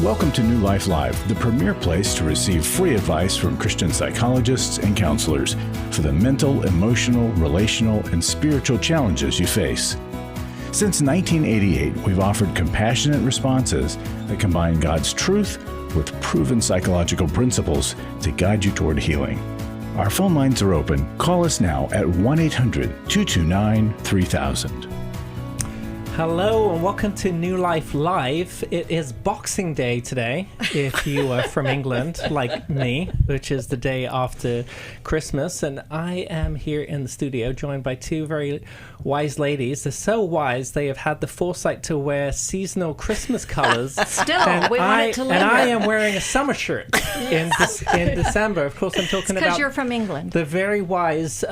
Welcome to New Life Live, the premier place to receive free advice from Christian psychologists and counselors for the mental, emotional, relational, and spiritual challenges you face. Since 1988, we've offered compassionate responses that combine God's truth with proven psychological principles to guide you toward healing. Our phone lines are open. Call us now at 1-800-229-3000. Hello and welcome to New Life Live. It is Boxing Day today, if you are from England, like me, which is the day after Christmas. And I am here in the studio, joined by two very wise ladies. They're so wise, they have had the foresight to wear seasonal Christmas colors. Still, we want it to linger. And I am wearing a summer shirt in December. Of course, I'm talking about... because you're from England. The very wise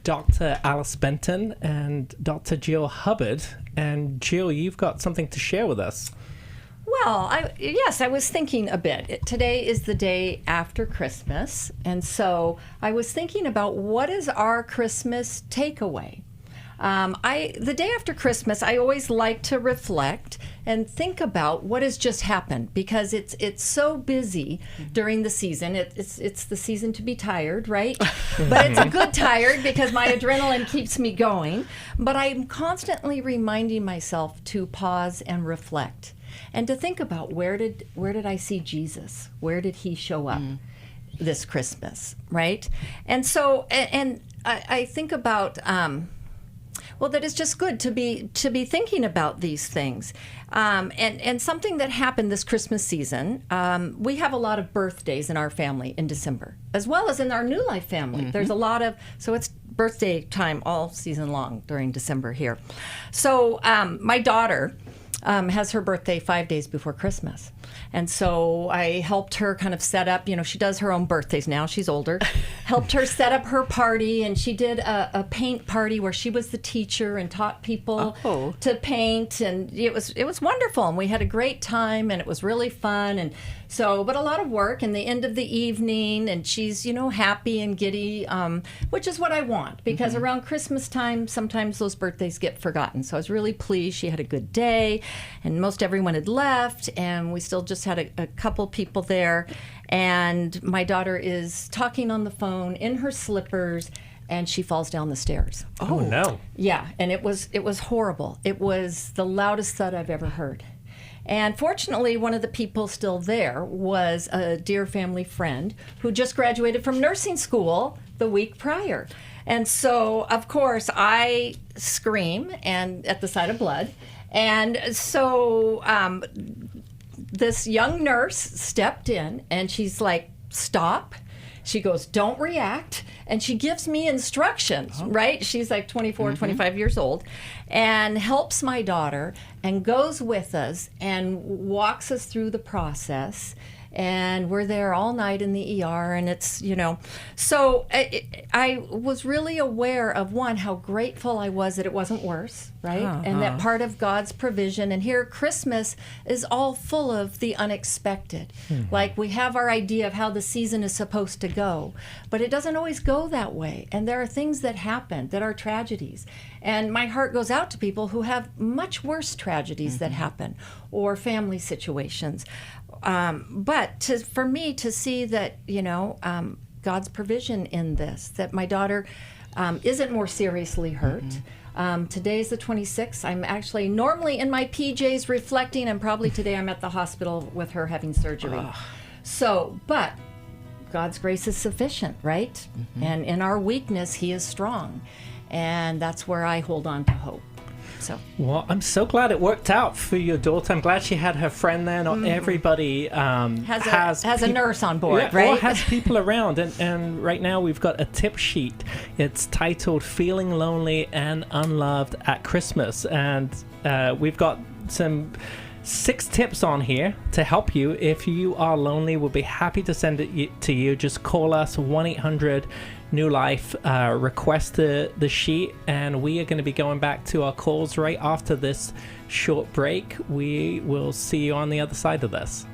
Dr. Alice Benton and Dr. Jill Hubbard. And Jill, you've got something to share with us. Well, I was thinking a bit. Today is the day after Christmas, and so I was thinking about what is our Christmas takeaway. The day after Christmas, I always like to reflect and think about what has just happened, because it's so busy during the season. It's the season to be tired, right? But it's a good tired because my adrenaline keeps me going. But I'm constantly reminding myself to pause and reflect and to think about where did I see Jesus? Where did he show up this Christmas, right? And so and I think about that it's just good to be thinking about these things. And something that happened this Christmas season, we have a lot of birthdays in our family in December, as well as in our New Life family. Mm-hmm. There's a lot of, so it's birthday time all season long during December here. So my daughter has her birthday 5 days before Christmas. And so I helped her kind of set up, she does her own birthdays now, she's older, helped her set up her party, and she did a paint party where she was the teacher and taught people to paint, and it was wonderful, and we had a great time, and it was really fun, and so, but a lot of work in the end of the evening, and she's, happy and giddy, which is what I want, because around Christmas time, sometimes those birthdays get forgotten. So I was really pleased she had a good day, and most everyone had left, and we still just had a couple people there, and my daughter is talking on the phone in her slippers, and she falls down the stairs. Oh no. Yeah, and it was horrible. It was the loudest thud I've ever heard. And fortunately, one of the people still there was a dear family friend who just graduated from nursing school the week prior. And so, of course, I scream and at the sight of blood. And so this young nurse stepped in, and she's like, stop. She goes, don't react. And she gives me instructions, right? She's like 24, 25 years old, and helps my daughter and goes with us and walks us through the process. And we're there all night in the ER, and it's, So I was really aware of, one, how grateful I was that it wasn't worse, right? And that part of God's provision. And here, Christmas is all full of the unexpected. Like, we have our idea of how the season is supposed to go, but it doesn't always go that way. And there are things that happen that are tragedies. And my heart goes out to people who have much worse tragedies that happen, or family situations. But for me to see that, God's provision in this, that my daughter isn't more seriously hurt. Today's the 26th. I'm actually normally in my PJs reflecting, and probably today I'm at the hospital with her having surgery. So, but God's grace is sufficient, right? And in our weakness, he is strong. And that's where I hold on to hope. So. Well, I'm so glad it worked out for your daughter. I'm glad she had her friend there. Not everybody has a nurse on board, right? Or has people around. And right now we've got a tip sheet. It's titled Feeling Lonely and Unloved at Christmas. And we've got some 6 tips on here to help you. If you are lonely, we'll be happy to send it to you. Just call us 1-800 New Life, request the sheet, and we are going to be going back to our calls right after this short break. We will see you on the other side of this.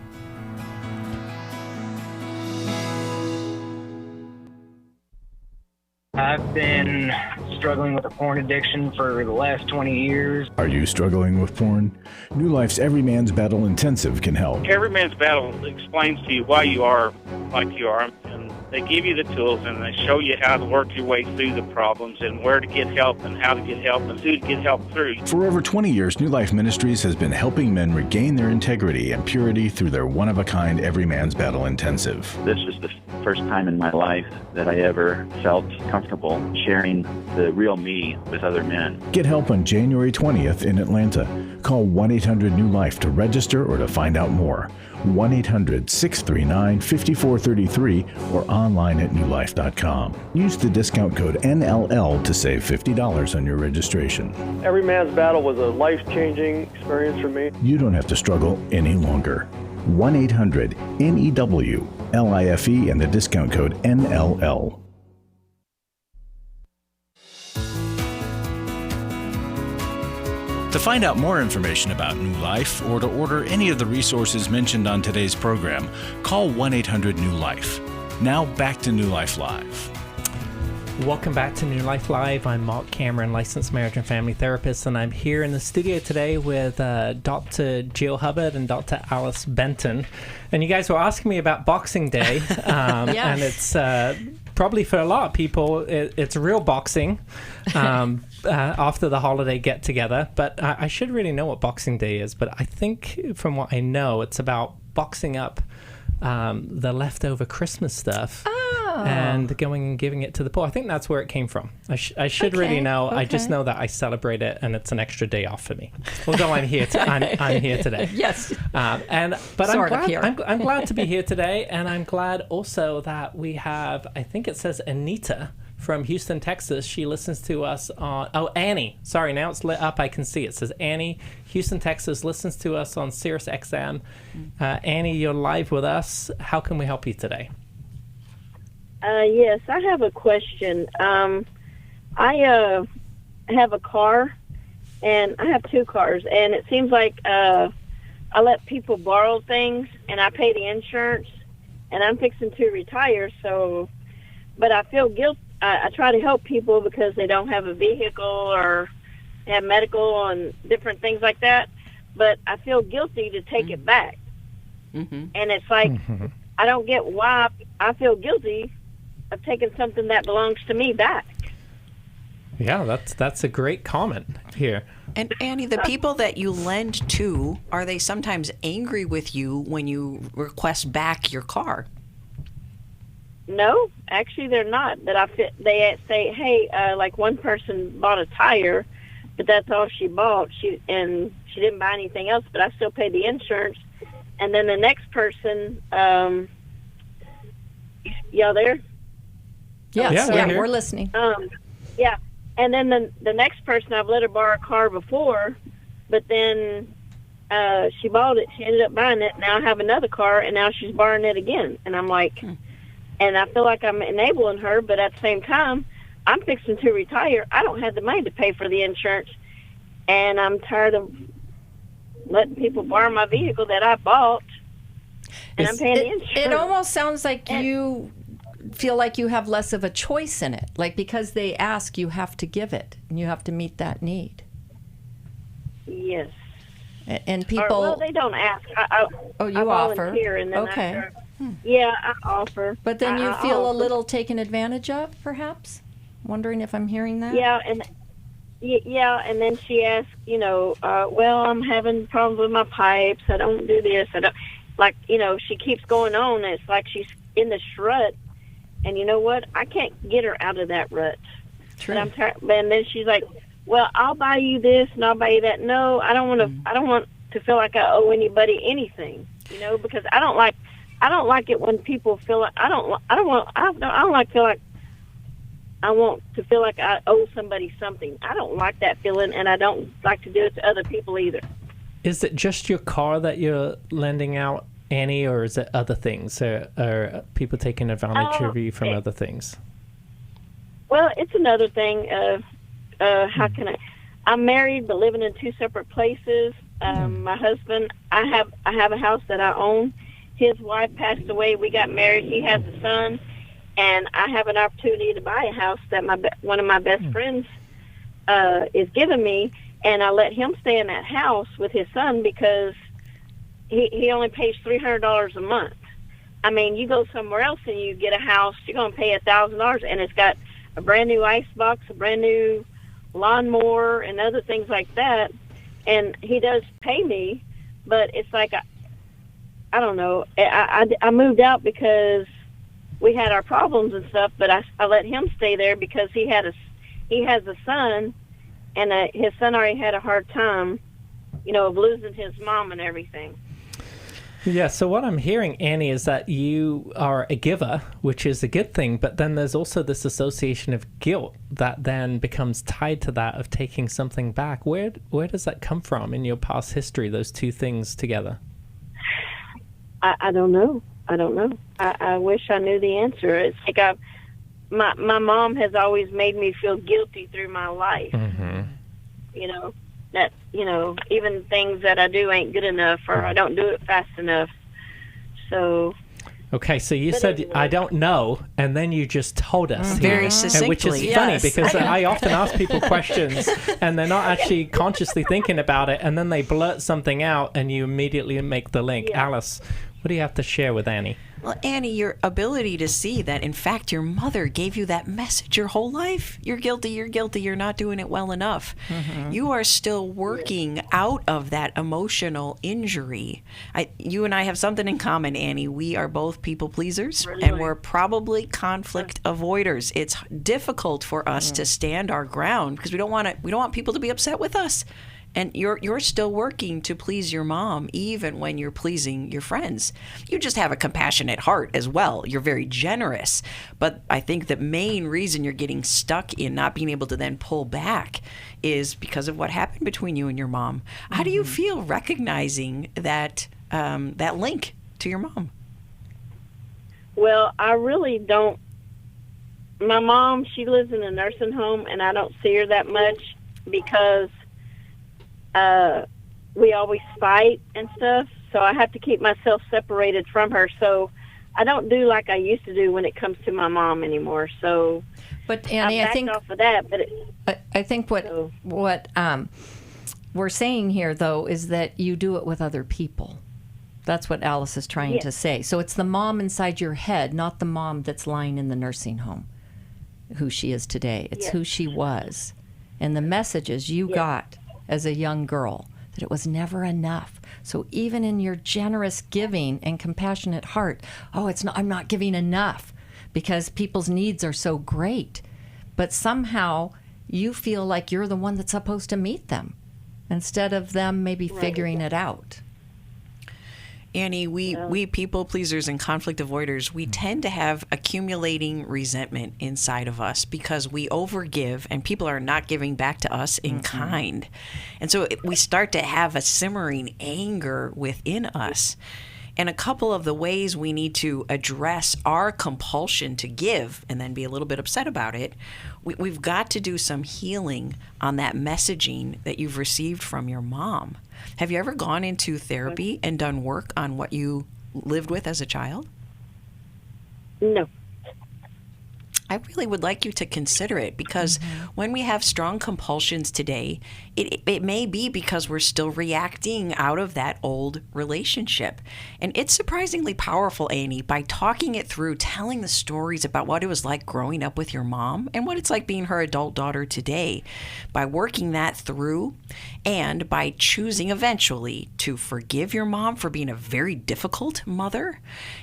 I've been struggling with a porn addiction for the last 20 years. Are you struggling with porn? New Life's Every Man's Battle Intensive can help. Every Man's Battle explains to you why you are like you are, and they give you the tools and they show you how to work your way through the problems and where to get help and how to get help and who to get help through. For over 20 years, New Life Ministries has been helping men regain their integrity and purity through their one-of-a-kind Every Man's Battle Intensive. This was the first time in my life that I ever felt comfortable sharing the real me with other men. Get help on January 20th in Atlanta. Call 1-800-NEW-LIFE to register or to find out more. 1-800-639-5433 or online at newlife.com. Use the discount code NLL to save $50 on your registration. Every Man's Battle was a life-changing experience for me. You don't have to struggle any longer. 1-800-NEW-LIFE and the discount code NLL. To find out more information about New Life or to order any of the resources mentioned on today's program, call 1-800-NEW-LIFE. Now back to New Life Live. Welcome back to New Life Live. I'm Marc Cameron, licensed marriage and family therapist, and I'm here in the studio today with Dr. Jill Hubbard and Dr. Alice Benton. And you guys were asking me about Boxing Day, and it's probably for a lot of people, it's real boxing after the holiday get-together. But I should really know what Boxing Day is, but I think from what I know, it's about boxing up the leftover Christmas stuff and going and giving it to the poor. I think that's where it came from. I should really know. Okay. I just know that I celebrate it, and it's an extra day off for me. Although I'm here, I'm here today. Yes. But I'm glad to be here today, and I'm glad also that we have. I think it says Anita from Houston, Texas. She listens to us on... Oh, Annie. Sorry, now it's lit up. I can see it. It says Annie, Houston, Texas, listens to us on Sirius XM. Annie, you're live with us. How can we help you today? Yes, I have a question. I have a car, and I have two cars, and it seems like I let people borrow things, and I pay the insurance, and I'm fixing to retire, but I feel guilty. I try to help people because they don't have a vehicle or have medical and different things like that, but I feel guilty to take it back. Mm-hmm. And it's like, I don't get why I feel guilty of taking something that belongs to me back. Yeah, that's a great comment here. And Annie, the people that you lend to, are they sometimes angry with you when you request back your car? No, actually they're not. They say, hey, like one person bought a tire, but that's all she bought. She didn't buy anything else, but I still paid the insurance. And then the next person, y'all there? Yes, we're listening. Yeah, and then the next person, I've let her borrow a car before, but then she bought it. She ended up buying it. Now I have another car, and now she's borrowing it again. And I'm like, and I feel like I'm enabling her, but at the same time, I'm fixing to retire. I don't have the money to pay for the insurance, and I'm tired of letting people borrow my vehicle that I bought, and I'm paying the insurance. It almost sounds like you feel like you have less of a choice in it. Like because they ask, you have to give it, and you have to meet that need. Yes. And people... Well, they don't ask. I offer. And then okay. I offer. But then you feel a little taken advantage of, perhaps? Wondering if I'm hearing that? Yeah, and then she asks, well, I'm having problems with my pipes. I don't do this. I don't... Like, she keeps going on. And it's like she's in this rut. And you know what? I can't get her out of that rut. True. But I'm tired. And then she's like, well, I'll buy you this and I'll buy you that. No, I don't want to. I don't want to feel like I owe anybody anything. Because I don't like it when people feel like I don't like feel like I want to feel like I owe somebody something. I don't like that feeling, and I don't like to do it to other people either. Is it just your car that you're lending out, Annie, or is it other things? Are people taking advantage of you from other things? Well, it's another thing. How can I? I'm married, but living in two separate places. My husband, I have a house that I own. His wife passed away. We got married. He has a son, and I have an opportunity to buy a house that one of my best friends is giving me, and I let him stay in that house with his son because he only pays $300 a month. I mean, you go somewhere else and you get a house, you're going to pay $1,000, and it's got a brand new ice box, a brand new lawnmower, and other things like that. And he does pay me, but it's like I don't know. I moved out because we had our problems and stuff, but I let him stay there because he has a son, and his son already had a hard time, of losing his mom and everything. Yeah, so what I'm hearing, Annie, is that you are a giver, which is a good thing, but then there's also this association of guilt that then becomes tied to that of taking something back. Where does that come from in your past history, those two things together? I don't know. I wish I knew the answer. It's like my mom has always made me feel guilty through my life. Mm-hmm. That, even things that I do ain't good enough, or I don't do it fast enough. So. Okay, so you said, anyway, I don't know, and then you just told us. Very succinctly. Which is funny, because I often ask people questions, and they're not actually consciously thinking about it, and then they blurt something out, and you immediately make the link. Yeah. Alice, what do you have to share with Annie? Well, Annie, your ability to see that, in fact, your mother gave you that message your whole life. You're guilty, you're not doing it well enough. Mm-hmm. You are still working out of that emotional injury. You and I have something in common, Annie. We are both people pleasers, really? And we're probably conflict avoiders. It's difficult for us to stand our ground because we don't want people to be upset with us. And you're still working to please your mom, even when you're pleasing your friends. You just have a compassionate heart as well. You're very generous. But I think the main reason you're getting stuck in not being able to then pull back is because of what happened between you and your mom. How do you feel recognizing that that link to your mom? Well, I really don't. My mom, she lives in a nursing home, and I don't see her that much because we always fight and stuff, so I have to keep myself separated from her. So I don't do like I used to do when it comes to my mom anymore. So, but Annie, I think off of that. But I think what we're saying here, though, is that you do it with other people. That's what Alice is trying to say. So it's the mom inside your head, not the mom that's lying in the nursing home, who she is today. It's who she was, and the messages you got as a young girl, that it was never enough. So even in your generous giving and compassionate heart, I'm not giving enough because people's needs are so great. But somehow you feel like you're the one that's supposed to meet them instead of them maybe figuring it out. Annie, we people pleasers and conflict avoiders, we tend to have accumulating resentment inside of us because we overgive and people are not giving back to us in kind. And so we start to have a simmering anger within us. And a couple of the ways we need to address our compulsion to give and then be a little bit upset about it, we've got to do some healing on that messaging that you've received from your mom. Have you ever gone into therapy and done work on what you lived with as a child? No. I really would like you to consider it because when we have strong compulsions today, it may be because we're still reacting out of that old relationship. And it's surprisingly powerful, Annie, by talking it through, telling the stories about what it was like growing up with your mom and what it's like being her adult daughter today. By working that through and by choosing eventually to forgive your mom for being a very difficult mother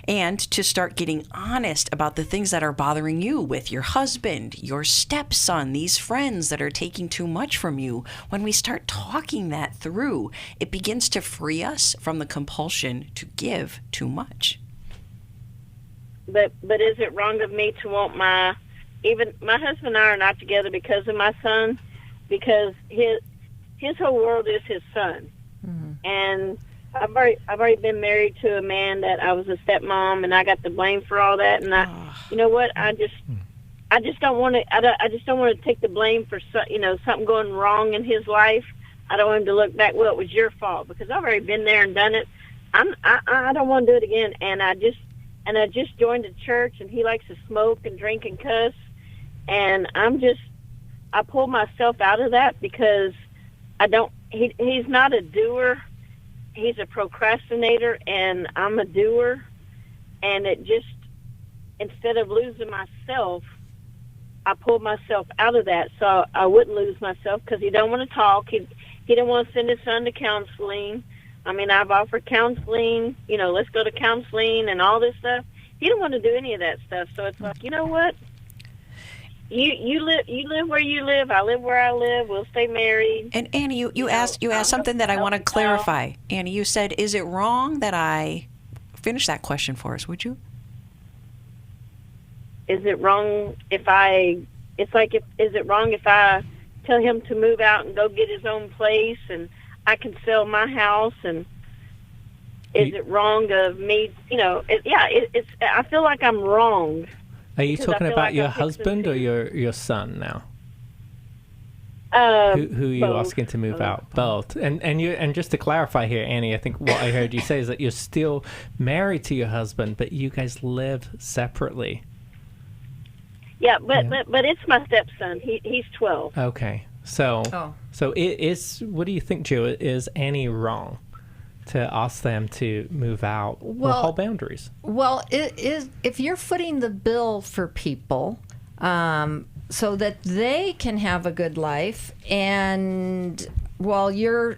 and to start getting honest about the things that are bothering you with your husband, your stepson, these friends that are taking too much from you. When we start talking that through, it begins to free us from the compulsion to give too much. But is it wrong of me to want my husband and I are not together because of my son, because his whole world is his son. And I've already been married to a man that I was a stepmom, and I got the blame for all that. And you know what? I just don't want to. I just don't want to take the blame for something going wrong in his life. I don't want him to look back. Well, it was your fault because I've already been there and done it. I don't want to do it again. And and I just joined a church, and he likes to smoke and drink and cuss, and I pull myself out of that because he's not a doer, he's a procrastinator, and I'm a doer, and it just, instead of losing myself, I pulled myself out of that so I wouldn't lose myself, because he don't want to talk. He didn't want to send his son to counseling. I mean, I've offered counseling, let's go to counseling and all this stuff. He didn't want to do any of that stuff. So it's like, you know what? You live where you live. I live where I live. We'll stay married. And Annie, you asked something that I want to clarify. Annie, you said, is it wrong that I finish that question for us? Would you? Is it wrong if is it wrong if I tell him to move out and go get his own place, and I can sell my house, and is it wrong of me, it's, I feel like I'm wrong. Are you talking about your husband or your son now? Who are you both. asking to move out? Both. And just to clarify here, Annie, I think what I heard you say is that you're still married to your husband, but you guys live separately. Yeah, but it's my stepson. He's 12. Okay. So it is. What do you think, Joe? Is Annie wrong to ask them to move out or hold boundaries? Well, it is, if you're footing the bill for people so that they can have a good life, and while you're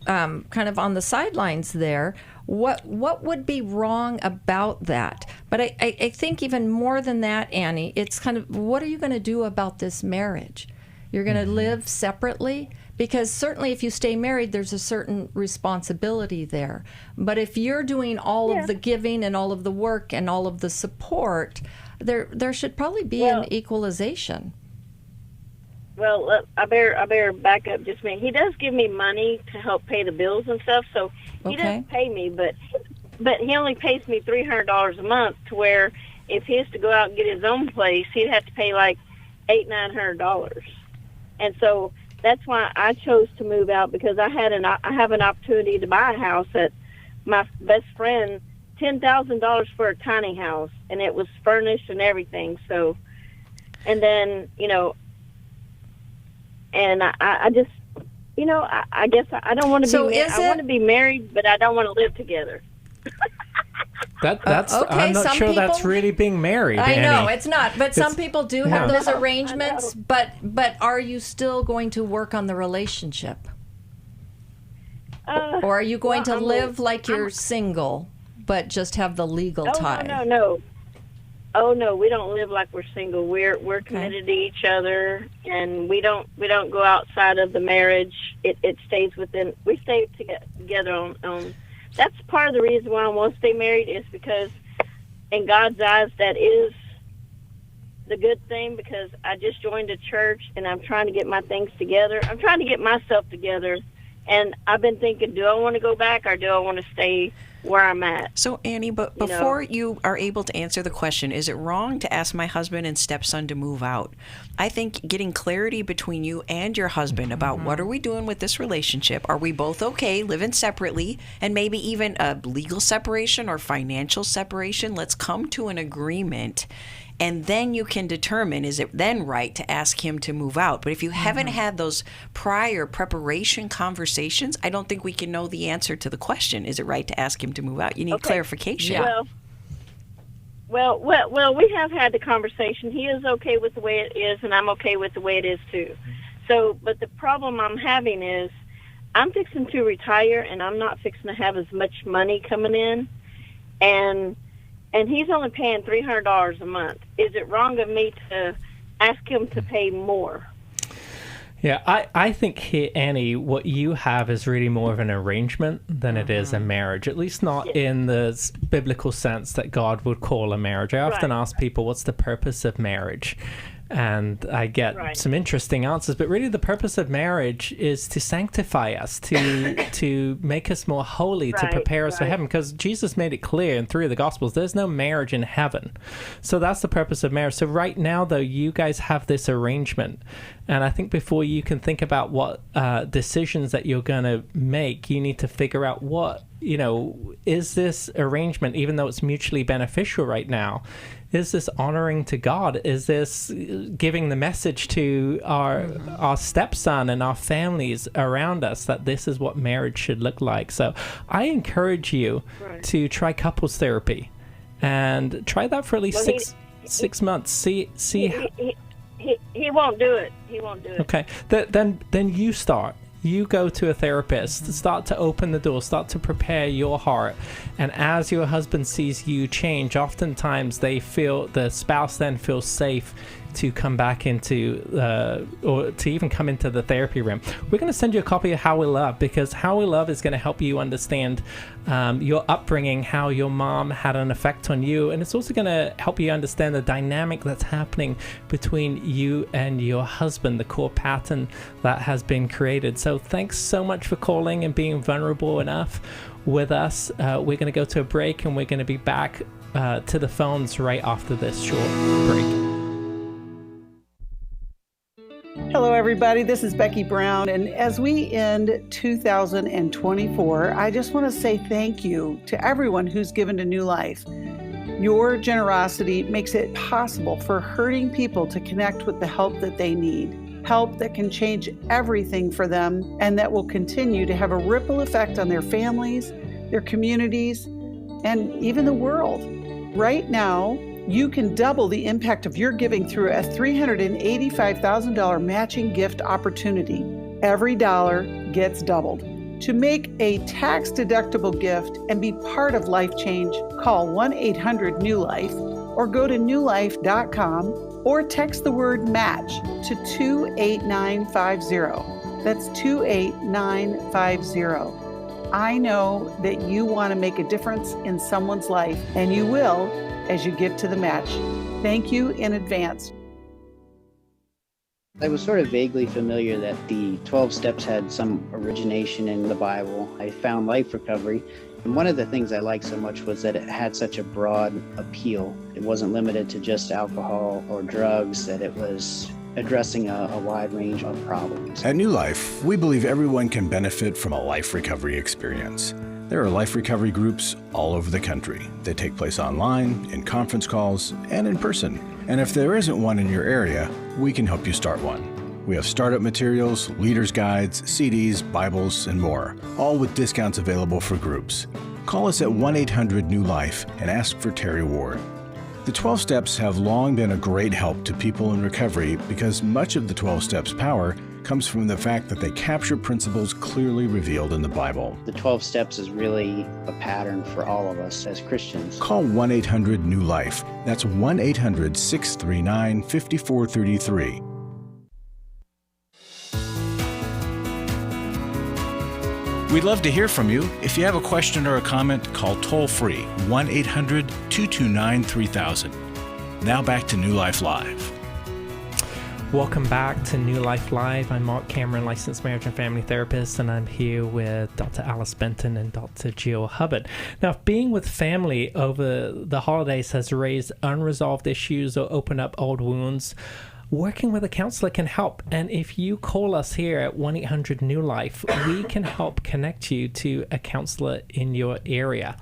kind of on the sidelines there, what would be wrong about that? But I think even more than that, Annie, it's kind of, what are you going to do about this marriage? You're going to live separately? Because certainly if you stay married, there's a certain responsibility there. But if you're doing all of the giving and all of the work and all of the support, there should probably be an equalization. Well, I better back up just a minute. He does give me money to help pay the bills and stuff, so he does pay me, but he only pays me $300 a month, to where if he has to go out and get his own place, he'd have to pay like $800-900. And so that's why I chose to move out, because I have an opportunity to buy a house at my best friend, $10,000 for a tiny house, and it was furnished and everything. So, and then and I just, I guess I don't want to be. I want to be married, but I don't want to live together. That's. Okay, I'm not sure that's really being married. I Annie. know it's not, but some people do have those arrangements. But are you still going to work on the relationship, or are you going to live like you're single, but just have the legal tie? No. Oh no, we don't live like we're single. We're committed to each other, and we don't go outside of the marriage. It stays within. We stay together on. That's part of the reason why I want to stay married, is because in God's eyes that is the good thing, because I just joined a church and I'm trying to get my things together. I'm trying to get myself together, and I've been thinking, do I want to go back or do I want to stay where I'm at? So, Annie, but before you are able to answer the question, is it wrong to ask my husband and stepson to move out? I think getting clarity between you and your husband about what are we doing with this relationship? Are we both okay living separately, and maybe even a legal separation or financial separation? Let's come to an agreement, and then you can determine, is it then right to ask him to move out? But if you haven't had those prior preparation conversations, I don't think we can know the answer to the question, is it right to ask him to move out? You need clarification. Yeah. Well, we have had the conversation. He is okay with the way it is, and I'm okay with the way it is too. So, but the problem I'm having is I'm fixing to retire, and I'm not fixing to have as much money coming in, and he's only paying $300 a month. Is it wrong of me to ask him to pay more? Yeah, I think here, Annie, what you have is really more of an arrangement than it is a marriage, at least not in the biblical sense that God would call a marriage. I often ask people, what's the purpose of marriage? And I get some interesting answers, but really the purpose of marriage is to sanctify us, to make us more holy, to prepare us for heaven, because Jesus made it clear in 3 of the Gospels, there's no marriage in heaven. So that's the purpose of marriage. So right now, though, you guys have this arrangement, and I think before you can think about what decisions that you're going to make, you need to figure out what is this arrangement, even though it's mutually beneficial right now, is this honoring to God? Is this giving the message to our stepson and our families around us that this is what marriage should look like? So I encourage you to try couples therapy and try that for at least six months. See. He won't do it. He won't do it. Okay. Then you start. You go to a therapist, start to open the door, start to prepare your heart. And as your husband sees you change, oftentimes the spouse then feels safe to come back into, or to even come into the therapy room. We're going to send you a copy of How We Love, because How We Love is going to help you understand your upbringing, how your mom had an effect on you. And it's also going to help you understand the dynamic that's happening between you and your husband, the core pattern that has been created. So thanks so much for calling and being vulnerable enough with us. We're going to go to a break, and we're going to be back to the phones right after this short break. Hello, everybody. This is Becky Brown. And as we end 2024, I just want to say thank you to everyone who's given to New Life. Your generosity makes it possible for hurting people to connect with the help that they need, help that can change everything for them and that will continue to have a ripple effect on their families, their communities, and even the world. Right now, you can double the impact of your giving through a $385,000 matching gift opportunity. Every dollar gets doubled. To make a tax-deductible gift and be part of life change, call 1-800-NEW-LIFE or go to newlife.com or text the word MATCH to 28950. That's 28950. I know that you want to make a difference in someone's life, and you will as you give to the match. Thank you in advance. I was sort of vaguely familiar that the 12 steps had some origination in the Bible. I found Life Recovery, and one of the things I liked so much was that it had such a broad appeal. It wasn't limited to just alcohol or drugs, that it was addressing a wide range of problems. At New Life, we believe everyone can benefit from a life recovery experience. There are life recovery groups all over the country. They take place online, in conference calls, and in person. And if there isn't one in your area, we can help you start one. We have startup materials, leaders' guides, CDs, Bibles, and more, all with discounts available for groups. Call us at 1-800-NEW-LIFE and ask for Terry Ward. The 12 Steps have long been a great help to people in recovery because much of the 12 Steps' power comes from the fact that they capture principles clearly revealed in the Bible. The 12 steps is really a pattern for all of us as Christians. Call 1-800-NEW-LIFE. That's 1-800-639-5433. We'd love to hear from you. If you have a question or a comment, call toll-free 1-800-229-3000. Now back to New Life Live. Welcome back to New Life Live. I'm Marc Cameron, licensed marriage and family therapist, and I'm here with Dr. Alice Benton and Dr. Jill Hubbard. Now, being with family over the holidays has raised unresolved issues or opened up old wounds. Working with a counselor can help, and if you call us here at 1-800-NEW-LIFE, we can help connect you to a counselor in your area.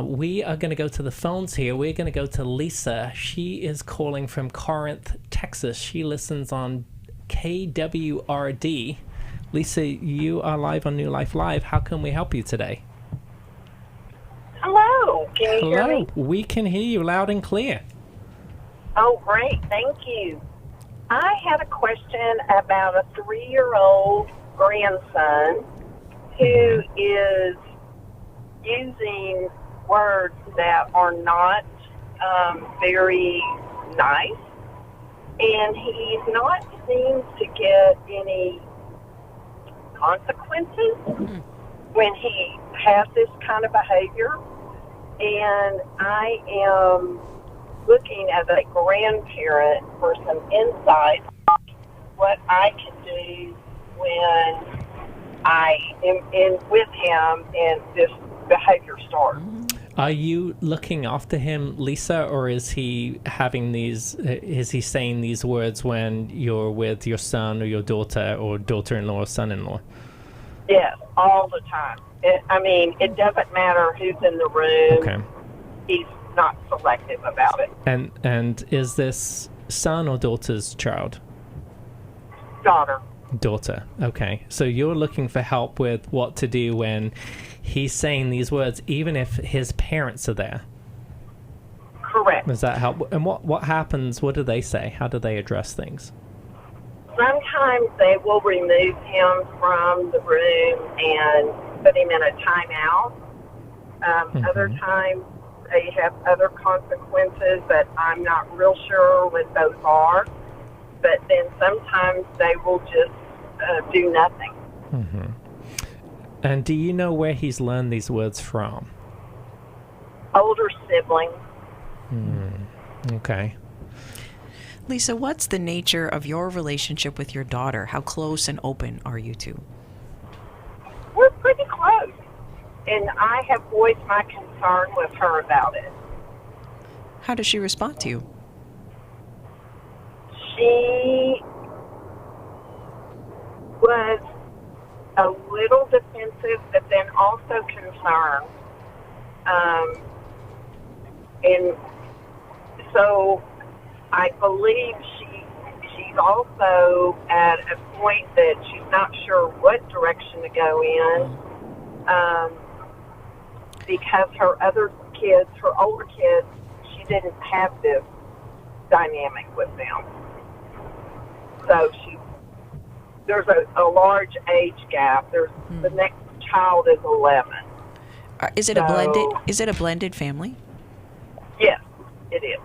We are going to go to the phones here. We're going to go to Lisa. She is calling from Corinth, Texas. She listens on KWRD. Lisa, you are live on New Life Live. How can we help you today? Hello. Can you hear me? We can hear you loud and clear. Oh, great. Thank you. I had a question about a 3-year-old grandson who is using words that are not very nice, and he's not seemed to get any consequences when he has this kind of behavior. And I am looking as a grandparent for some insight what I can do when I am with him and this behavior starts. Are you looking after him, Lisa, or is he having these? Is he saying these words when you're with your son or your daughter, or daughter-in-law or son-in-law? Yes, all the time. It doesn't matter who's in the room. Okay. He's not selective about it. And is this son or daughter's child? Daughter. Okay. So you're looking for help with what to do when he's saying these words, even if his parents are there. Correct. Does that help? And what happens? What do they say? How do they address things? Sometimes they will remove him from the room and put him in a timeout. Other times they have other consequences that I'm not real sure what those are. But then sometimes they will just do nothing. Mm-hmm. And do you know where he's learned these words from? Older siblings. Okay. Lisa, what's the nature of your relationship with your daughter? How close and open are you two? We're pretty close. And I have voiced my concern with her about it. How does she respond to you? She was a little defensive, but then also concerned. And so I believe she's also at a point that she's not sure what direction to go in, because her other kids, her older kids, she didn't have this dynamic with them. So there's a large age gap. The next child is 11. Is it a blended family? Yes, it is.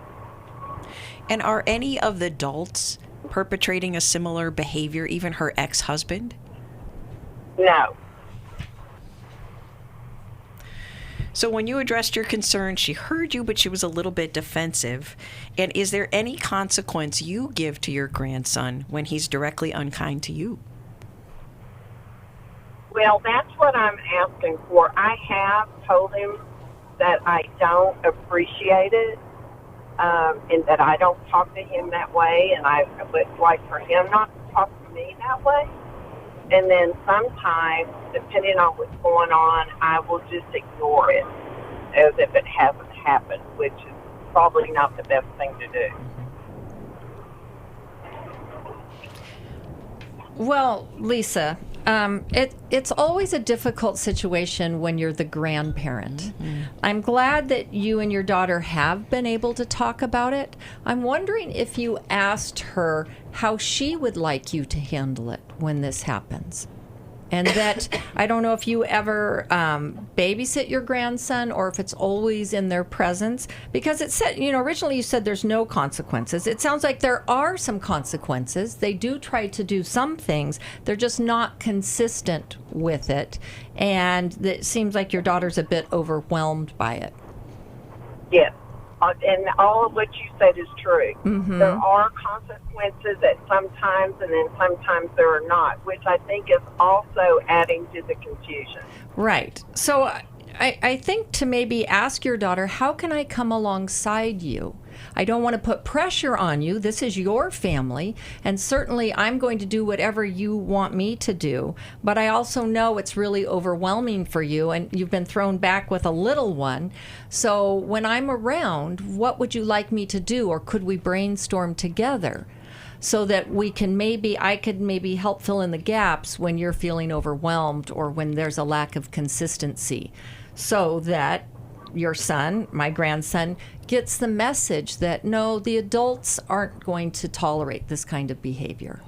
And are any of the adults perpetrating a similar behavior, even her ex-husband? No. So when you addressed your concern, she heard you, but she was a little bit defensive. And is there any consequence you give to your grandson when he's directly unkind to you? Well, that's what I'm asking for. I have told him that I don't appreciate it, and that I don't talk to him that way, and I would like for him not to talk to me that way. And then sometimes, depending on what's going on, I will just ignore it as if it hasn't happened, which is probably not the best thing to do. Well, Lisa, it's always a difficult situation when you're the grandparent. I'm glad that you and your daughter have been able to talk about it. I'm wondering if you asked her how she would like you to handle it when this happens. And that, I don't know if you ever babysit your grandson or if it's always in their presence. Because it said, originally you said there's no consequences. It sounds like there are some consequences. They do try to do some things. They're just not consistent with it. And it seems like your daughter's a bit overwhelmed by it. Yes. And all of what you said is true. Mm-hmm. There are consequences at some times, and then sometimes there are not, which I think is also adding to the confusion. Right. So I think to maybe ask your daughter, how can I come alongside you? I don't want to put pressure on you. This is your family, and certainly I'm going to do whatever you want me to do. But I also know it's really overwhelming for you, and you've been thrown back with a little one. So when I'm around, what would you like me to do, or could we brainstorm together so that I could maybe help fill in the gaps when you're feeling overwhelmed or when there's a lack of consistency, so that your son, my grandson, gets the message that no, the adults aren't going to tolerate this kind of behavior.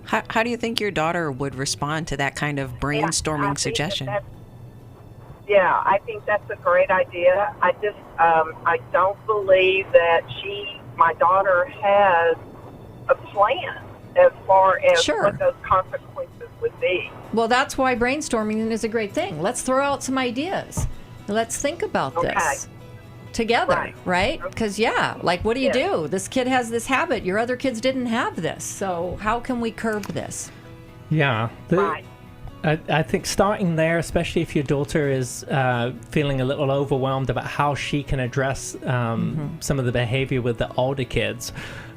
How do you think your daughter would respond to that kind of brainstorming suggestion? I think that's a great idea. I just, I don't believe that my daughter has a plan as far as what those consequences would be. Well, that's why brainstorming is a great thing. Let's throw out some ideas. Let's think about this together, right? Because, what do you do? This kid has this habit. Your other kids didn't have this. So how can we curb this? Yeah. I think starting there, especially if your daughter is feeling a little overwhelmed about how she can address some of the behavior with the older kids,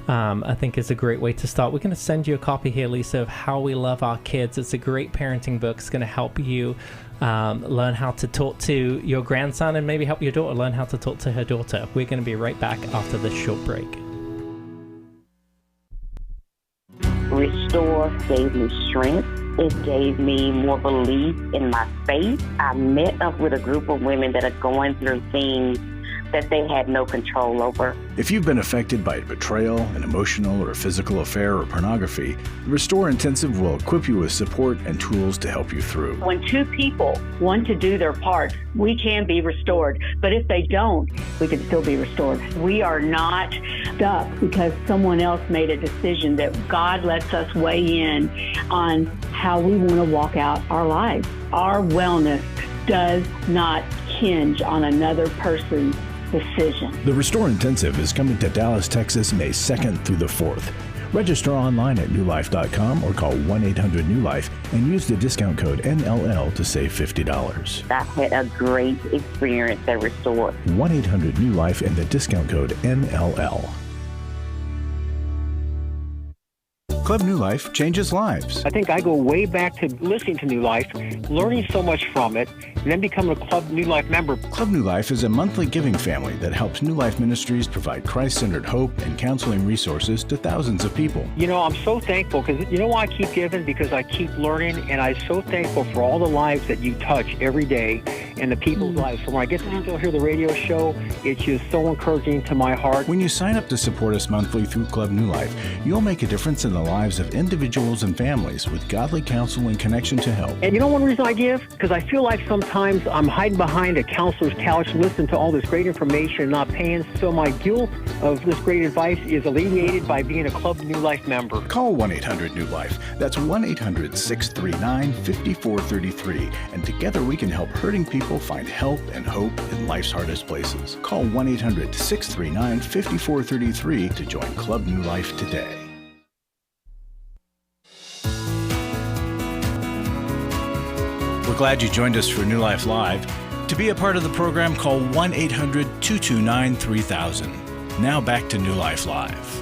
I think is a great way to start. We're going to send you a copy here, Lisa, of How We Love Our Kids. It's a great parenting book. It's going to help you learn how to talk to your grandson and maybe help your daughter learn how to talk to her daughter. We're going to be right back after this short break. Restore gave me strength. It gave me more belief in my faith. I met up with a group of women that are going through things that they had no control over. If you've been affected by betrayal, an emotional or physical affair, or pornography, the Restore Intensive will equip you with support and tools to help you through. When two people want to do their part, we can be restored. But if they don't, we can still be restored. We are not stuck because someone else made a decision. That God lets us weigh in on how we want to walk out our lives. Our wellness does not hinge on another person's decision. The Restore Intensive is coming to Dallas, Texas, May 2nd through the 4th. Register online at newlife.com or call 1-800-NEW-LIFE and use the discount code NLL to save $50. I had a great experience at Restore. 1-800-NEW-LIFE and the discount code NLL. Club New Life changes lives. I think I go way back to listening to New Life, learning so much from it, and then becoming a Club New Life member. Club New Life is a monthly giving family that helps New Life Ministries provide Christ-centered hope and counseling resources to thousands of people. You know, I'm so thankful because you know why I keep giving? Because I keep learning, and I'm so thankful for all the lives that you touch every day and the people's lives. So when I get to still hear the radio show, it's just so encouraging to my heart. When you sign up to support us monthly through Club New Life, you'll make a difference in the lives of individuals and families with godly counsel and connection to help. And you know one reason I give? Because I feel like sometimes I'm hiding behind a counselor's couch, listening to all this great information, not paying. So my guilt of this great advice is alleviated by being a Club New Life member. Call 1-800-NEW-LIFE. That's 1-800-639-5433. And together we can help hurting people find help and hope in life's hardest places. Call 1-800-639-5433 to join Club New Life today. We're glad you joined us for New Life Live. To be a part of the program, call 1-800-229-3000. Now back to New Life Live.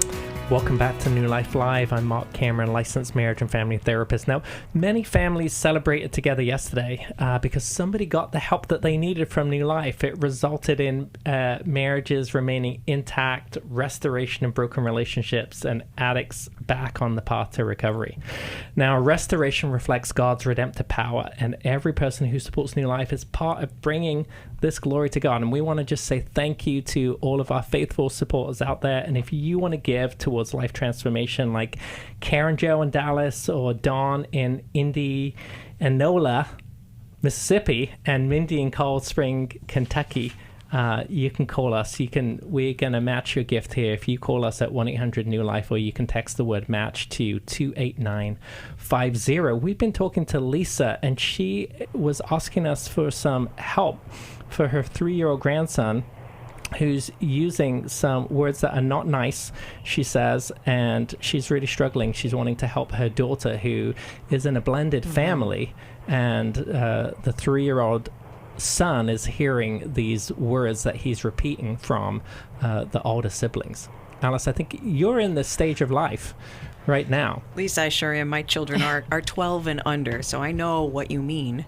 Welcome back to New Life Live. I'm Marc Cameron, licensed marriage and family therapist. Now, many families celebrated together yesterday because somebody got the help that they needed from New Life. It resulted in marriages remaining intact, restoration in broken relationships, and addicts back on the path to recovery. Now, restoration reflects God's redemptive power, and every person who supports New Life is part of bringing this glory to God. And we want to just say thank you to all of our faithful supporters out there. And if you want to give towards life transformation, like Karen Jo in Dallas, or Dawn in Indianola, Mississippi, and Mindy in Cold Spring, Kentucky, you can call us. We're going to match your gift here if you call us at 1-800-NEW-LIFE, or you can text the word match to 28950. We've been talking to Lisa, and she was asking us for some help for her 3-year-old grandson, who's using some words that are not nice, she says, and she's really struggling. She's wanting to help her daughter, who is in a blended family, and the 3-year-old son is hearing these words that he's repeating from the older siblings. Alice, I think you're in this stage of life right now. Lisa, I sure am. My children are 12 and under, so I know what you mean.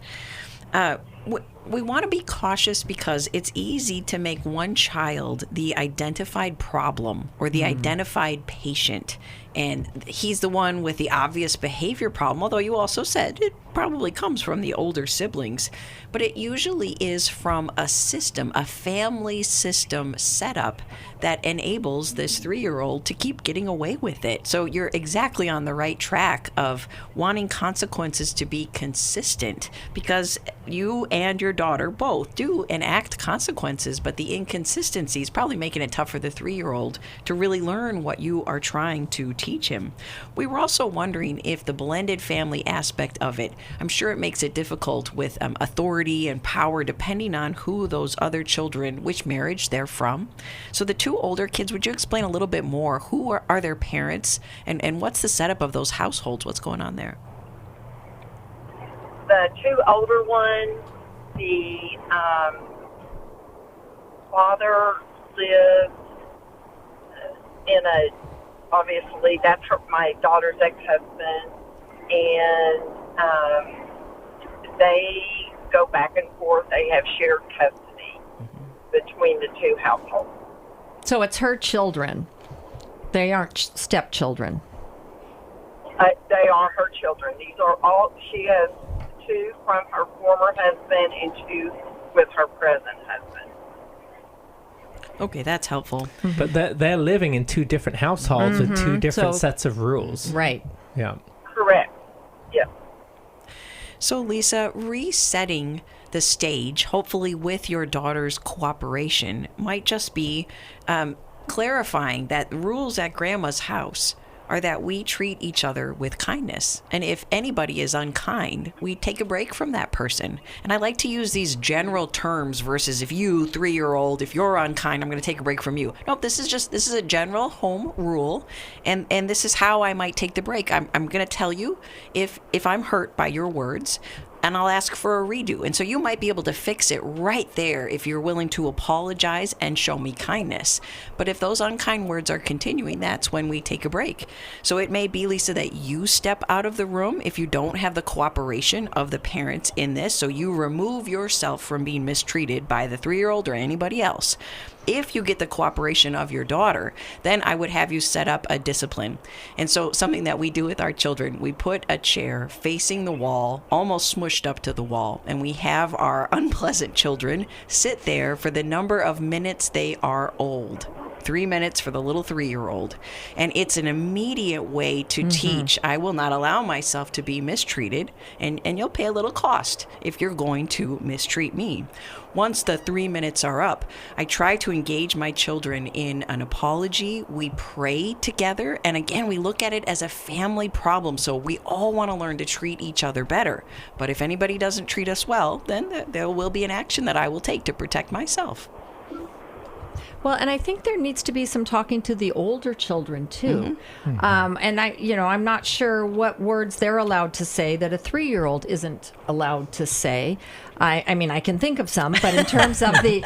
We want to be cautious because it's easy to make one child the identified problem or the identified patient. And he's the one with the obvious behavior problem, although you also said it probably comes from the older siblings. But it usually is from a system, a family system setup that enables this 3-year-old to keep getting away with it. So you're exactly on the right track of wanting consequences to be consistent, because you and your daughter both do enact consequences, but the inconsistency is probably making it tough for the 3-year-old to really learn what you are trying to teach him. We were also wondering if the blended family aspect of it, I'm sure it makes it difficult with authority and power depending on who those other children, which marriage they're from. So the 2 older kids, would you explain a little bit more? Who are their parents, and what's the setup of those households? What's going on there? The 2 older ones, the father lives in a obviously that's my daughter's ex-husband, and they go back and forth. They have shared custody between the two households. So it's her children. They aren't stepchildren. They are her children. These are all, she has 2 from her former husband and 2 with her present husband. Okay, that's helpful. But they're living in 2 different households with 2 different sets of rules. Right. Yeah. Correct. Yes. So, Lisa, resetting the stage, hopefully with your daughter's cooperation, might just be clarifying that rules at Grandma's house are that we treat each other with kindness. And if anybody is unkind, we take a break from that person. And I like to use these general terms versus if you, 3-year-old, if you're unkind, I'm going to take a break from you. Nope, this is a general home rule. And this is how I might take the break. I'm going to tell you if I'm hurt by your words, and I'll ask for a redo. And so you might be able to fix it right there if you're willing to apologize and show me kindness. But if those unkind words are continuing, that's when we take a break. So it may be, Lisa, that you step out of the room if you don't have the cooperation of the parents in this. So you remove yourself from being mistreated by the 3-year-old or anybody else. If you get the cooperation of your daughter, then I would have you set up a discipline. And so something that we do with our children, we put a chair facing the wall, almost smushed up to the wall, and we have our unpleasant children sit there for the number of minutes they are old. 3 minutes for the little 3-year-old. And it's an immediate way to teach, I will not allow myself to be mistreated, and you'll pay a little cost if you're going to mistreat me. Once the 3 minutes are up, I try to engage my children in an apology. We pray together. And again, we look at it as a family problem. So we all want to learn to treat each other better. But if anybody doesn't treat us well, then there will be an action that I will take to protect myself. Well, and I think there needs to be some talking to the older children too. And I'm not sure what words they're allowed to say that a 3-year-old isn't allowed to say. I mean, I can think of some, but in terms of the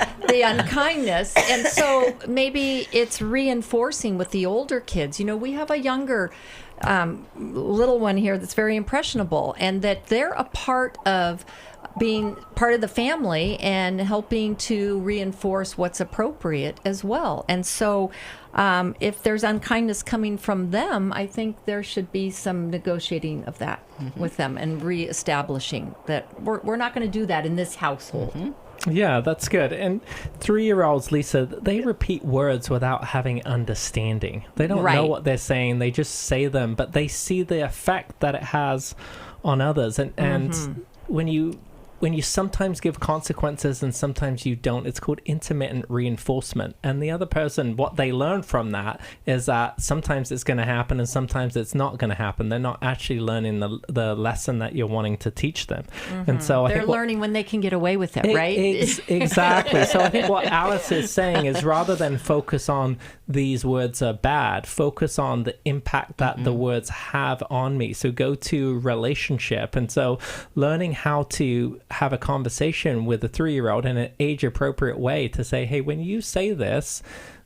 unkindness, and so maybe it's reinforcing with the older kids. We have a younger little one here that's very impressionable, and that they're a part of being part of the family and helping to reinforce what's appropriate as well. And so if there's unkindness coming from them, I think there should be some negotiating of that with them and reestablishing that we're not going to do that in this household. Yeah, that's good. And 3-year-olds, Lisa, they repeat words without having understanding. They don't know what they're saying. They just say them, but they see the effect that it has on others. And when you sometimes give consequences and sometimes you don't, it's called intermittent reinforcement. And the other person, what they learn from that is that sometimes it's going to happen and sometimes it's not going to happen. They're not actually learning the lesson that you're wanting to teach them. And so they're learning when they can get away with it, right? Exactly. So I think what Alice is saying is rather than focus on these words are bad, focus on the impact that the words have on me. So go to relationship. And so learning how to have a conversation with a 3-year-old in an age-appropriate way to say, hey, when you say this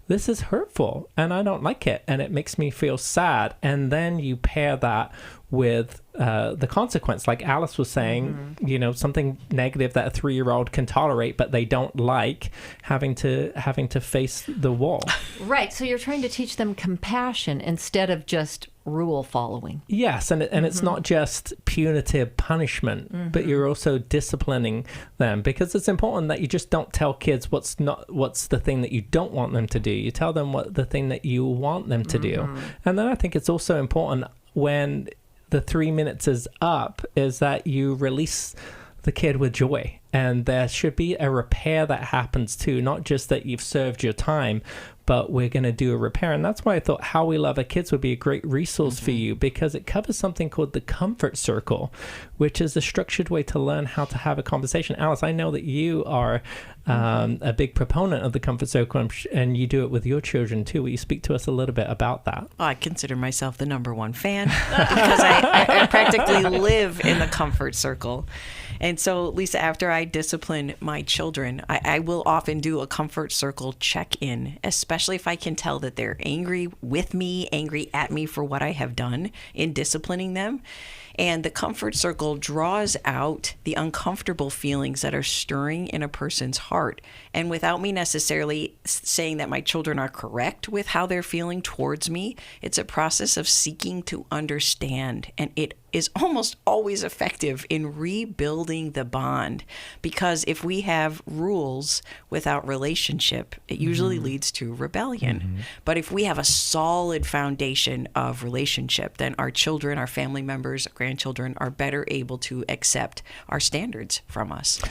is hurtful and I don't like it and it makes me feel sad. And then you pair that with the consequence, like Alice was saying, something negative that a 3-year-old can tolerate, but they don't like having to face the wall. Right. So you're trying to teach them compassion instead of just rule following. Yes, and it's not just punitive punishment, but you're also disciplining them, because it's important that you just don't tell kids what's the thing that you don't want them to do. You tell them what the thing that you want them to do. And then I think it's also important when the 3 minutes is up is that you release the kid with joy. And there should be a repair that happens too, not just that you've served your time, but we're going to do a repair. And that's why I thought How We Love Our Kids would be a great resource for you, because it covers something called the comfort circle, which is a structured way to learn how to have a conversation. Alice, I know that you are a big proponent of the comfort circle, and you do it with your children too. Will you speak to us a little bit about that? Well, I consider myself the #1 fan because I practically live in the comfort circle. And so, Lisa, after I discipline my children, I will often do a comfort circle check-in, especially especially if I can tell that they're angry with me, angry at me for what I have done in disciplining them. And the comfort circle draws out the uncomfortable feelings that are stirring in a person's heart. And without me necessarily saying that my children are correct with how they're feeling towards me, it's a process of seeking to understand. And it is almost always effective in rebuilding the bond. Because if we have rules without relationship, it usually leads to rebellion. But if we have a solid foundation of relationship, then our children, our family members, our grandchildren are better able to accept our standards from us.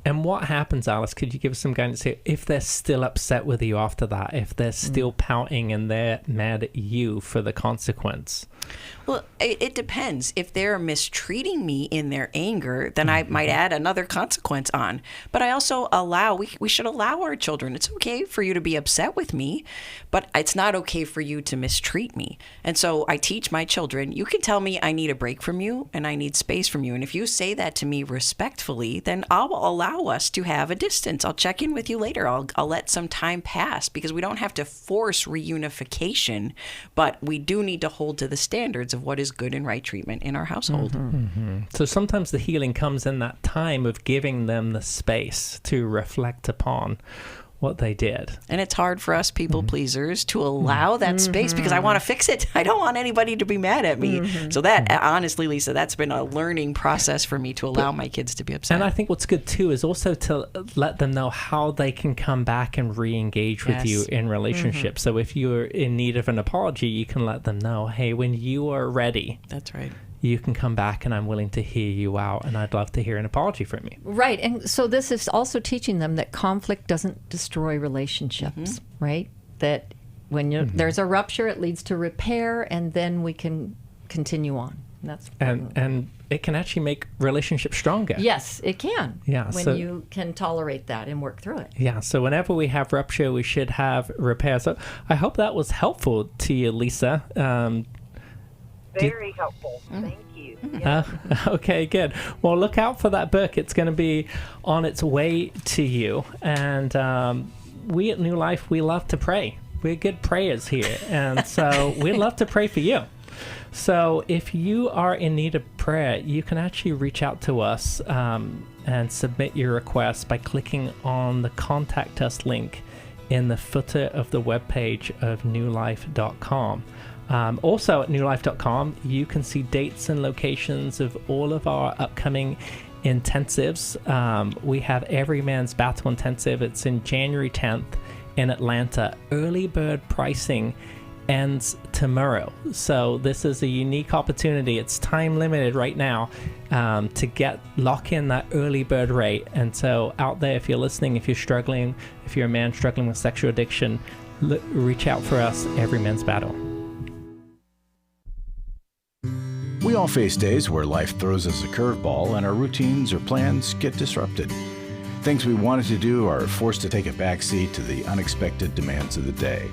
And what happens, Alice? Could you give us some guidance here? If they're still upset with you after that, if they're still pouting and they're mad at you for the consequence? Well, it depends. If they're mistreating me in their anger, then I might add another consequence on. But I also we should allow our children. It's okay for you to be upset with me, but it's not okay for you to mistreat me. And so I teach my children, you can tell me I need a break from you and I need space from you. And if you say that to me respectfully, then I'll allow us to have a distance. I'll check in with you later. I'll let some time pass, because we don't have to force reunification, but we do need to hold to the standards of what is good and right treatment in our household. So sometimes the healing comes in that time of giving them the space to reflect upon what they did. And it's hard for us people pleasers to allow that space, because I want to fix it. I don't want anybody to be mad at me. So that, honestly, Lisa, that's been a learning process for me to allow my kids to be upset. And I think what's good too is also to let them know how they can come back and re-engage with you in relationships. So if you're in need of an apology, you can let them know, hey, when you are ready, that's right, you can come back and I'm willing to hear you out, and I'd love to hear an apology from you. Right. And so this is also teaching them that conflict doesn't destroy relationships, right? That when there's a rupture, it leads to repair, and then we can continue on. And it can actually make relationships stronger. Yes, it can. Yeah, when you can tolerate that and work through it. Yeah, so whenever we have rupture, we should have repair. So I hope that was helpful to you, Lisa. Very helpful. Thank you. Yeah. Okay, good. Well, look out for that book. It's going to be on its way to you. And we at New Life, we love to pray. We're good prayers here. And so we'd love to pray for you. So if you are in need of prayer, you can actually reach out to us and submit your request by clicking on the Contact Us link in the footer of the webpage of newlife.com. Also at newlife.com, you can see dates and locations of all of our upcoming intensives. We have Every Man's Battle Intensive. It's in January 10th in Atlanta. Early bird pricing ends tomorrow. So this is a unique opportunity. It's time limited right now to lock in that early bird rate. And so out there, if you're listening, if you're struggling, if you're a man struggling with sexual addiction, reach out for us, Every Man's Battle. We all face days where life throws us a curveball and our routines or plans get disrupted. Things we wanted to do are forced to take a backseat to the unexpected demands of the day.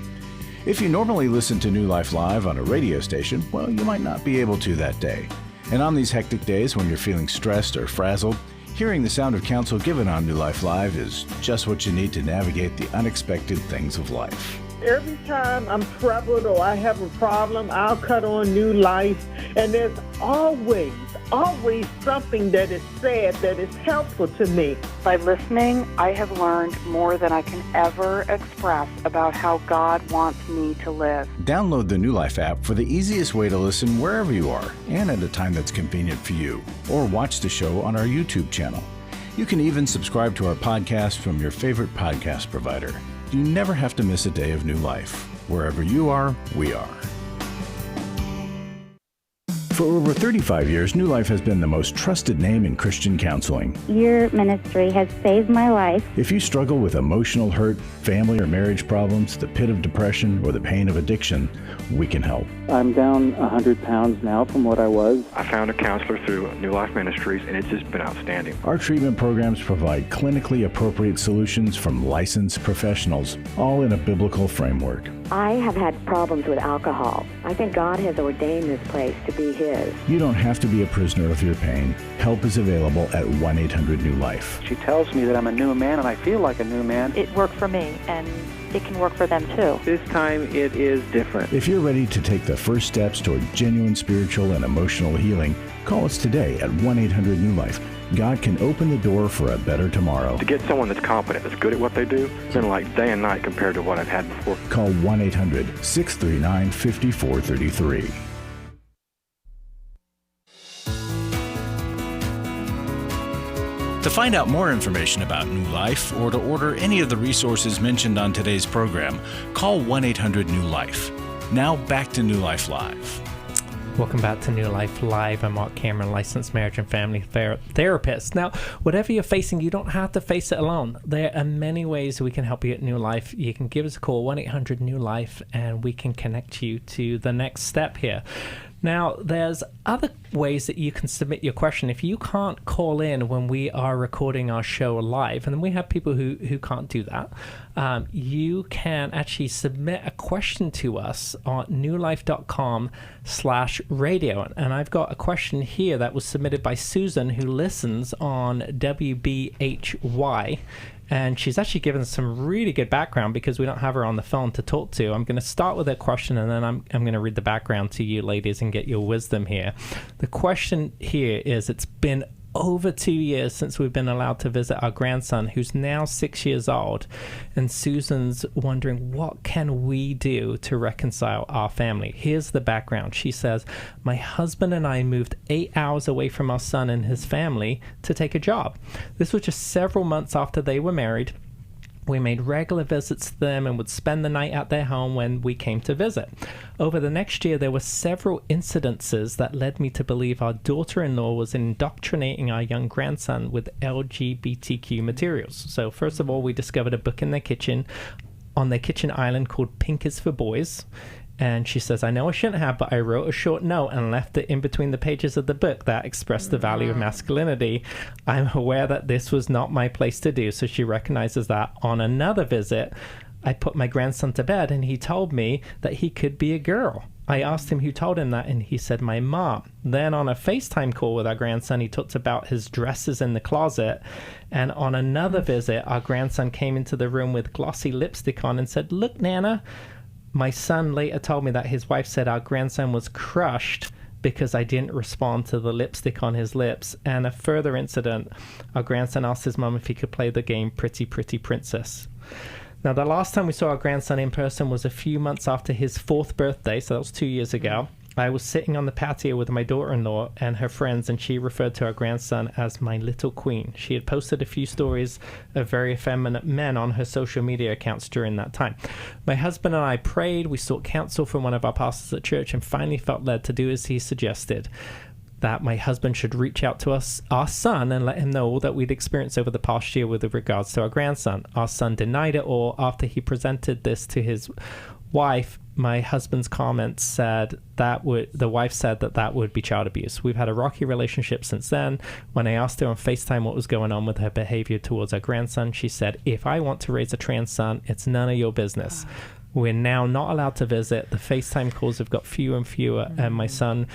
If you normally listen to New Life Live on a radio station, well, you might not be able to that day. And on these hectic days when you're feeling stressed or frazzled, hearing the sound of counsel given on New Life Live is just what you need to navigate the unexpected things of life. Every time I'm troubled or I have a problem, I'll cut on New Life, and there's always something that is said that is helpful to me. By listening, I have learned more than I can ever express about how God wants me to live. Download the New Life app for the easiest way to listen wherever you are and at a time that's convenient for you, or watch the show on our YouTube channel. You can even subscribe to our podcast from your favorite podcast provider. You never have to miss a day of New Life. Wherever you are, we are. For over 35 years, New Life has been the most trusted name in Christian counseling. Your ministry has saved my life. If you struggle with emotional hurt, family or marriage problems, the pit of depression, or the pain of addiction, we can help. I'm down 100 pounds now from what I was. I found a counselor through New Life Ministries, and it's just been outstanding. Our treatment programs provide clinically appropriate solutions from licensed professionals, all in a biblical framework. I have had problems with alcohol. I think God has ordained this place to be His. You don't have to be a prisoner of your pain. Help is available at 1-800-NEW-LIFE. She tells me that I'm a new man, and I feel like a new man. It worked for me, and it can work for them too. This time it is different. If you're ready to take the first steps toward genuine spiritual and emotional healing, call us today at 1-800-NEW-LIFE. God can open the door for a better tomorrow. To get someone that's competent, that's good at what they do, it's been like day and night compared to what I've had before. Call 1-800-639-5433. To find out more information about New Life or to order any of the resources mentioned on today's program, call 1-800-NEW-LIFE. Now back to New Life Live. Welcome back to New Life Live. I'm Marc Cameron, licensed marriage and family therapist. Now, whatever you're facing, you don't have to face it alone. There are many ways we can help you at New Life. You can give us a call, 1-800-NEW-LIFE, and we can connect you to the next step here. Now, there's other ways that you can submit your question. If you can't call in when we are recording our show live, and we have people who can't do that, you can actually submit a question to us on newlife.com/radio. And I've got a question here that was submitted by Susan, who listens on WBHY. And she's actually given some really good background because we don't have her on the phone to talk to. I'm going to start with a question, and then I'm going to read the background to you, ladies, and get your wisdom here. The question here is, it's been over 2 years since we've been allowed to visit our grandson, who's now 6 years old. And Susan's wondering, what can we do to reconcile our family? Here's the background. She says, my husband and I moved 8 hours away from our son and his family to take a job. This was just several months after they were married. We made regular visits to them and would spend the night at their home when we came to visit. Over the next year, there were several incidences that led me to believe our daughter-in-law was indoctrinating our young grandson with LGBTQ materials. So first of all, we discovered a book in their kitchen, on their kitchen island, called Pink is for Boys. And she says, I know I shouldn't have, but I wrote a short note and left it in between the pages of the book that expressed the value of masculinity. I'm aware that this was not my place to do, so she recognizes that. On another visit, I put my grandson to bed, and he told me that he could be a girl. I asked him who told him that, and he said, my mom. Then on a FaceTime call with our grandson, he talked about his dresses in the closet. And on another visit, our grandson came into the room with glossy lipstick on and said, look, Nana. My son later told me that his wife said our grandson was crushed because I didn't respond to the lipstick on his lips. And a further incident, our grandson asked his mom if he could play the game Pretty Pretty Princess. Now, the last time we saw our grandson in person was a few months after his 4th birthday, so that was 2 years ago. I was sitting on the patio with my daughter-in-law and her friends, and she referred to our grandson as my little queen. She had posted a few stories of very effeminate men on her social media accounts during that time. My husband and I prayed. We sought counsel from one of our pastors at church and finally felt led to do as he suggested, that my husband should reach out to us, our son, and let him know all that we'd experienced over the past year with regards to our grandson. Our son denied it all. After he presented this to his wife, my husband's comments said the wife said that would be child abuse. We've had a rocky relationship since then. When I asked her on FaceTime what was going on with her behavior towards our grandson, she said, if I want to raise a trans son, it's none of your business. We're now not allowed to visit. The FaceTime calls have got fewer and fewer, and my son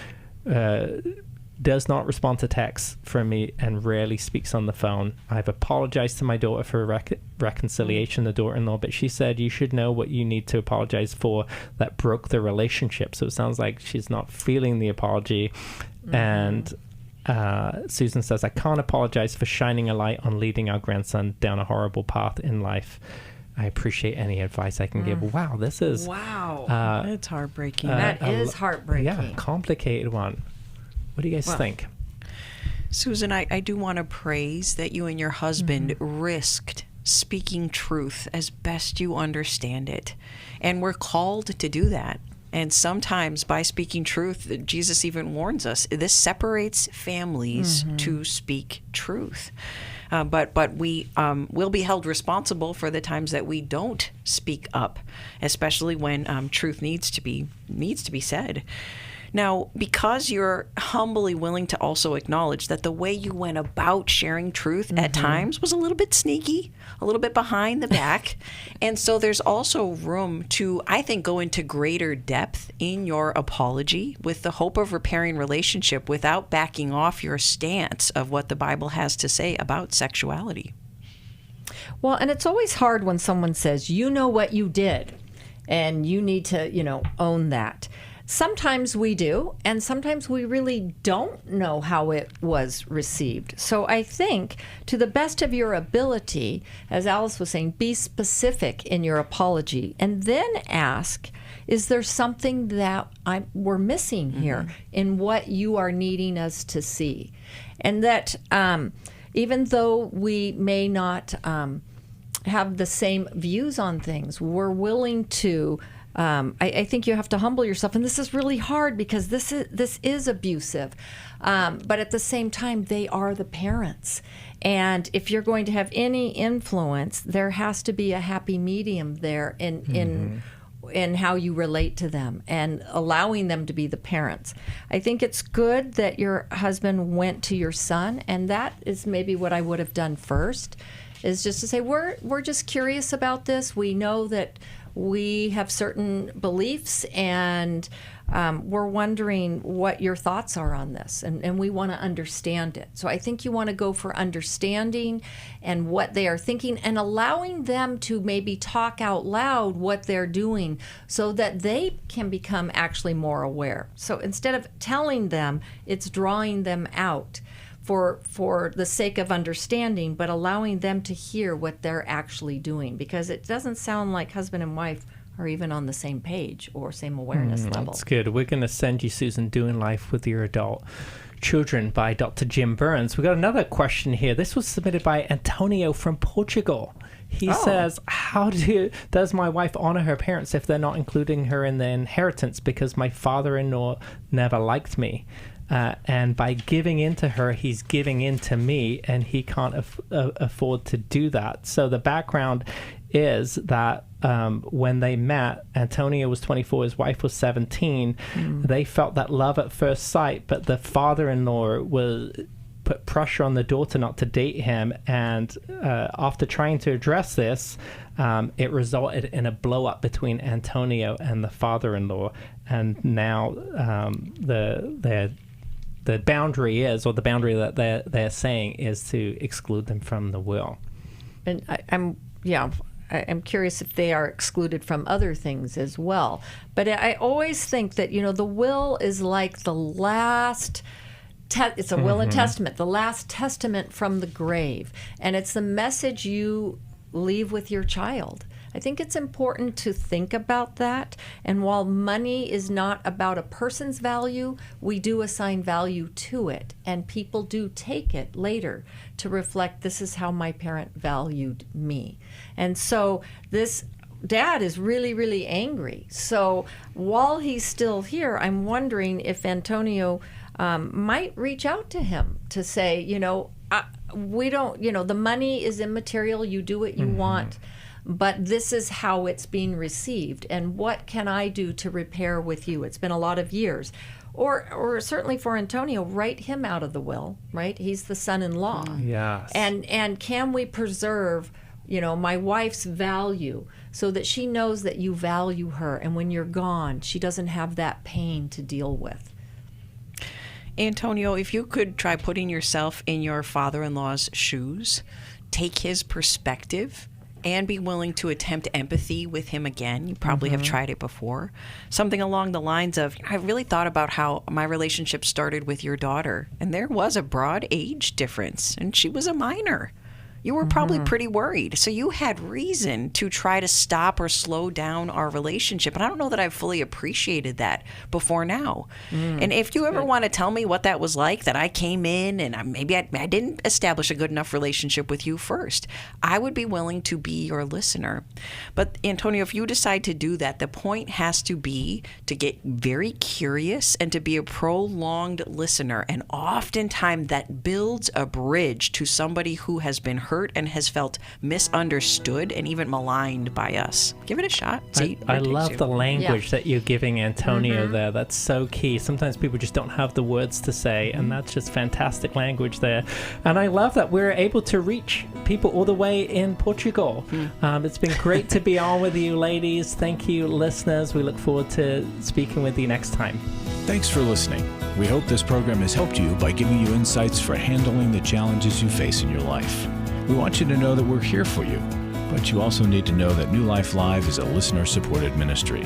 does not respond to texts from me and rarely speaks on the phone. I've apologized to my daughter for reconciliation, the daughter-in-law, but she said you should know what you need to apologize for that broke the relationship. So it sounds like she's not feeling the apology. And Susan says, I can't apologize for shining a light on leading our grandson down a horrible path in life. I appreciate any advice I can give. Wow, this is... Wow. It's heartbreaking. That is heartbreaking. Yeah, complicated one. What do you guys think? Susan, I do want to praise that you and your husband risked speaking truth as best you understand it. And we're called to do that. And sometimes by speaking truth, Jesus even warns us, this separates families to speak truth. But we will be held responsible for the times that we don't speak up, especially when truth needs to be said. Now, because you're humbly willing to also acknowledge that the way you went about sharing truth at times was a little bit sneaky, a little bit behind the back. And so there's also room to, I think, go into greater depth in your apology with the hope of repairing relationship without backing off your stance of what the Bible has to say about sexuality. Well, and it's always hard when someone says, you know what you did, and you need to, own that. Sometimes we do, and sometimes we really don't know how it was received. So I think, to the best of your ability, as Alice was saying, be specific in your apology, and then ask, is there something that we're missing here in what you are needing us to see? And that even though we may not have the same views on things, we're willing to I think you have to humble yourself, and this is really hard because this is abusive. But at the same time, they are the parents, and if you're going to have any influence, there has to be a happy medium there in how you relate to them and allowing them to be the parents. I think it's good that your husband went to your son, and that is maybe what I would have done first, is just to say, we're just curious about this. We know that we have certain beliefs, and we're wondering what your thoughts are on this, and we want to understand it. So I think you want to go for understanding and what they are thinking, and allowing them to maybe talk out loud what they're doing so that they can become actually more aware. So instead of telling them, it's drawing them out for the sake of understanding, but allowing them to hear what they're actually doing, because it doesn't sound like husband and wife are even on the same page or same awareness level. That's good. We're going to send you, Susan, Doing Life with Your Adult Children by Dr. Jim Burns. We've got another question here. This was submitted by Antonio from Portugal. He says, how does my wife honor her parents if they're not including her in the inheritance because my father-in-law never liked me? And by giving in to her, he's giving in to me, and he can't afford to do that. So the background is that when they met, Antonio was 24, his wife was 17. They felt that love at first sight, but the father-in-law put pressure on the daughter not to date him. And after trying to address this, it resulted in a blow-up between Antonio and the father-in-law. And now the boundary is, or the boundary that they're saying is to exclude them from the will. And I'm curious if they are excluded from other things as well. But I always think that, the will is like the last, it's a will and testament, the last testament from the grave. And it's the message you leave with your child. I think it's important to think about that. And while money is not about a person's value, we do assign value to it. And people do take it later to reflect, this is how my parent valued me. And so this dad is really, really angry. So while he's still here, I'm wondering if Antonio might reach out to him to say, we don't, the money is immaterial. You do what you want. But this is how it's being received, and what can I do to repair with you? It's been a lot of years. Or certainly for Antonio, write him out of the will, right? He's the son-in-law. Yes. And can we preserve, my wife's value so that she knows that you value her, and when you're gone, she doesn't have that pain to deal with. Antonio, if you could try putting yourself in your father-in-law's shoes, take his perspective, and be willing to attempt empathy with him again. You probably have tried it before. Something along the lines of, I really thought about how my relationship started with your daughter, and there was a broad age difference, and she was a minor. You were probably pretty worried. So you had reason to try to stop or slow down our relationship. And I don't know that I've fully appreciated that before now. And if you ever want to tell me what that was like, that I came in and maybe I didn't establish a good enough relationship with you first, I would be willing to be your listener. But Antonio, if you decide to do that, the point has to be to get very curious and to be a prolonged listener. And oftentimes that builds a bridge to somebody who has been hurt and has felt misunderstood and even maligned by us. Give it a shot. I love the language that you're giving Antonio there. That's so key. Sometimes people just don't have the words to say, and that's just fantastic language there. And I love that we're able to reach people all the way in Portugal. It's been great to be on with you, ladies. Thank you, listeners. We look forward to speaking with you next time. Thanks for listening. We hope this program has helped you by giving you insights for handling the challenges you face in your life. We want you to know that we're here for you, but you also need to know that New Life Live is a listener-supported ministry.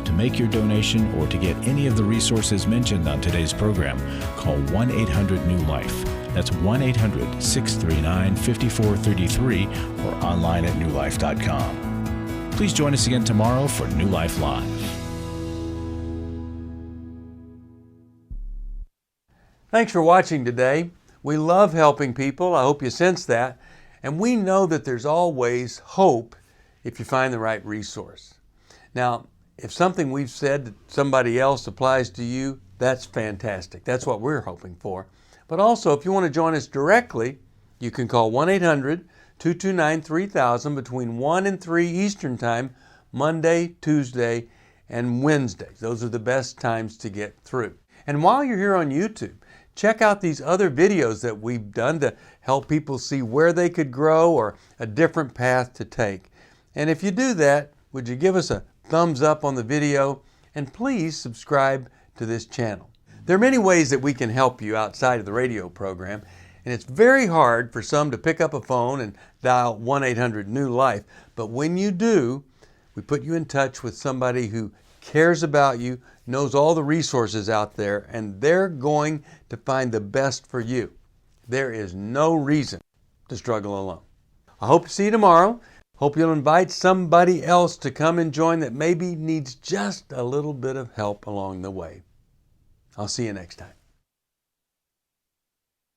To make your donation or to get any of the resources mentioned on today's program, call 1-800-NEW-LIFE. That's 1-800-639-5433 or online at newlife.com. Please join us again tomorrow for New Life Live. Thanks for watching today. We love helping people. I hope you sense that. And we know that there's always hope if you find the right resource. Now, if something we've said to somebody else applies to you, that's fantastic. That's what we're hoping for. But also, if you want to join us directly, you can call 1-800-229-3000 between 1 and 3 Eastern Time, Monday, Tuesday, and Wednesdays. Those are the best times to get through. And while you're here on YouTube, check out these other videos that we've done to help people see where they could grow or a different path to take. And if you do that, would you give us a thumbs up on the video, and please subscribe to this channel. There are many ways that we can help you outside of the radio program, and it's very hard for some to pick up a phone and dial 1-800-NEW-LIFE, but when you do, we put you in touch with somebody who cares about you, knows all the resources out there, and they're going to find the best for you. There is no reason to struggle alone. I hope to see you tomorrow. Hope you'll invite somebody else to come and join that maybe needs just a little bit of help along the way. I'll see you next time.